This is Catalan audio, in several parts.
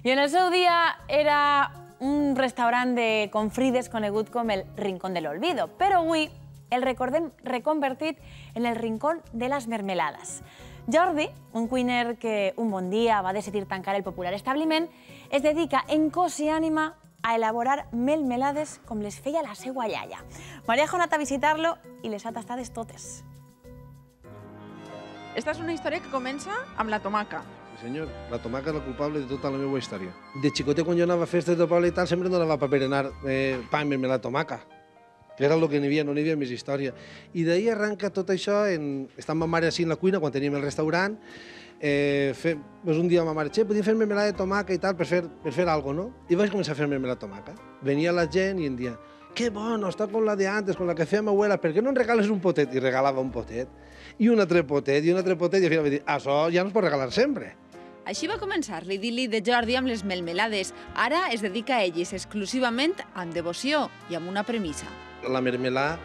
I en el seu dia era un restaurant de confrides conegut com el Rincón de l'Olvido, però avui el recordem reconvertit en el Rincón de les Mermelades. Jordi, un cuiner que un bon dia va decidir tancar el popular establiment, es dedica en cos i ànima a elaborar melmelades com les feia la seva iaia. Maria ha anat a visitar-lo i les ha tastades totes. Esta és una història que comença amb la tomaca. Sí, senyor. La tomaca és la culpable de tota la meva història. De xicotet, quan jo anava a festes del poble i tal, sempre donava per berenar pa amb melmelada de tomaca. Que era el que n'hi havia, no n'hi havia més història. I d'ahir arranca tot això, estant ma mare així en la cuina, quan teníem el restaurant, un dia ma mare, podíem fer melmelada de tomaca i tal, per fer alguna cosa, no? I vaig començar a fer melmelada de tomaca. Venia la gent i em dia, que bueno, està com la de antes, com la que feia ma abuela, per què no em regales un potet? I regalava un potet, i un altre potet, i un altre potet, i al final vaig dir, això ja no es pot regalar sempre. Així va començar l'idil·li de Jordi amb les melmelades. Ara es dedica a elles exclusivament amb devoció i amb una premissa. La mermelada,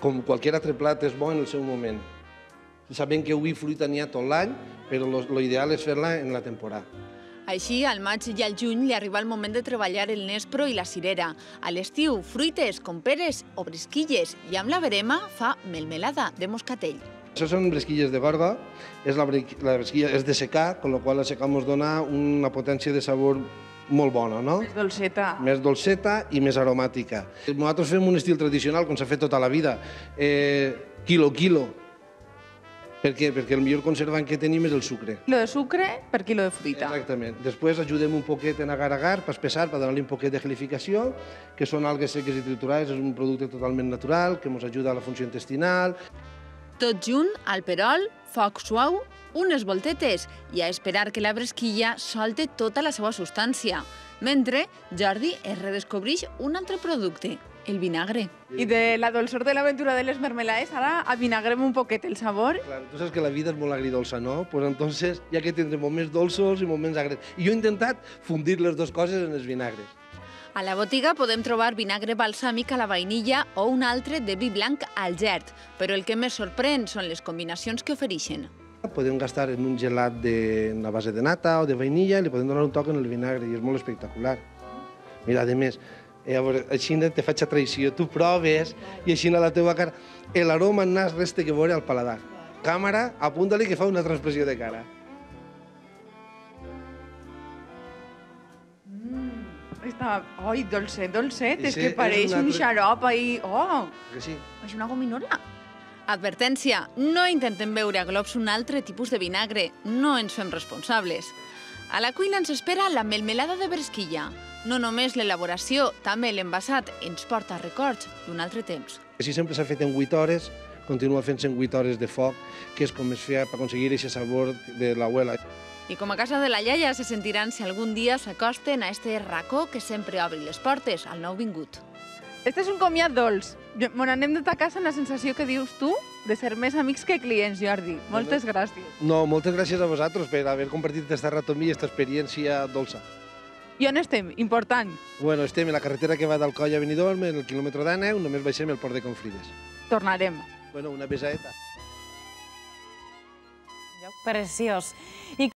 com qualsevol altre plat, és bo en el seu moment. Sabem que avui fruita n'hi ha tot l'any, però l'ideal és fer-la en la temporada. Així, al maig i al juny li arriba el moment de treballar el nespro i la cirera. A l'estiu, fruites com peres o bresquilles, i amb la verema fa melmelada de moscatell. Això són bresquilles de Gorga, la bresquilla és de secà, amb la qual la secà ens dona una potència de sabor molt bona, no? Més dolceta. Més dolceta i més aromàtica. Nosaltres fem un estil tradicional, com s'ha fet tota la vida, quilo. Per què? Perquè el millor conservant que tenim és el sucre. Quilo de sucre per quilo de fruita. Exactament. Després ajudem un poquet en agar-agar per espessar, per donar-li un poquet de gelificació, que són algues seques i triturades, és un producte totalment natural, que ens ajuda a la funció intestinal. Tot junt, al perol, foc suau, unes voltetes i a esperar que la bresquilla solte tota la seva substància. Mentre, Jordi es redescobreix un altre producte, el vinagre. I de la dolçor de l'aventura de les mermelades, ara avinagrem un poquet el sabor. Clar, tu saps que la vida és molt agridolça, no? Pues entonces, ja que tindrem moments dolços i moments agres. I jo he intentat fundir les dues coses en els vinagres. A la botiga podem trobar vinagre balsàmic a la vainilla o un altre de vi blanc al gerd, però el que més sorprèn són les combinacions que ofereixen. Podem gastar en un gelat a base de nata o de vainilla i li podem donar un toc en el vinagre i és molt espectacular. Mira, a més, així te faig a traïció, tu proves i així a la teva cara l'aroma en nas resta que veure al paladar. Càmera, apunta-li que fa una transpressió de cara. Està, oi, dolcet, és que pareix un xarop ahí. Oh, sí. És una gominola. Advertència, no intentem veure a globs un altre tipus de vinagre, no ens fem responsables. A la cuina ens espera la melmelada de bresquilla. No només l'elaboració, també l'envasat ens porta records d'un altre temps. Si sempre s'ha fet en 8 hores, continua fent-se en 8 hores de foc, que és com es feia per aconseguir aquest sabor de l'abuela. I com a casa de la iaia se sentiran si algun dia s'acosten a este racó que sempre obri les portes al nou vingut. Este és un comiat dolç. M'on anem de ta casa amb la sensació que dius tu de ser més amics que clients, Jordi. Moltes gràcies. No, moltes gràcies a vosaltres per haver compartit aquesta rato amb mi, aquesta experiència dolça. I on estem? Important. Bueno, estem en la carretera que va d'Alcoi a Benidorm, en el quilòmetre d'Àneu, només baixem el port de Confrides. Tornarem. Bueno, una besaeta. Lloc preciós. I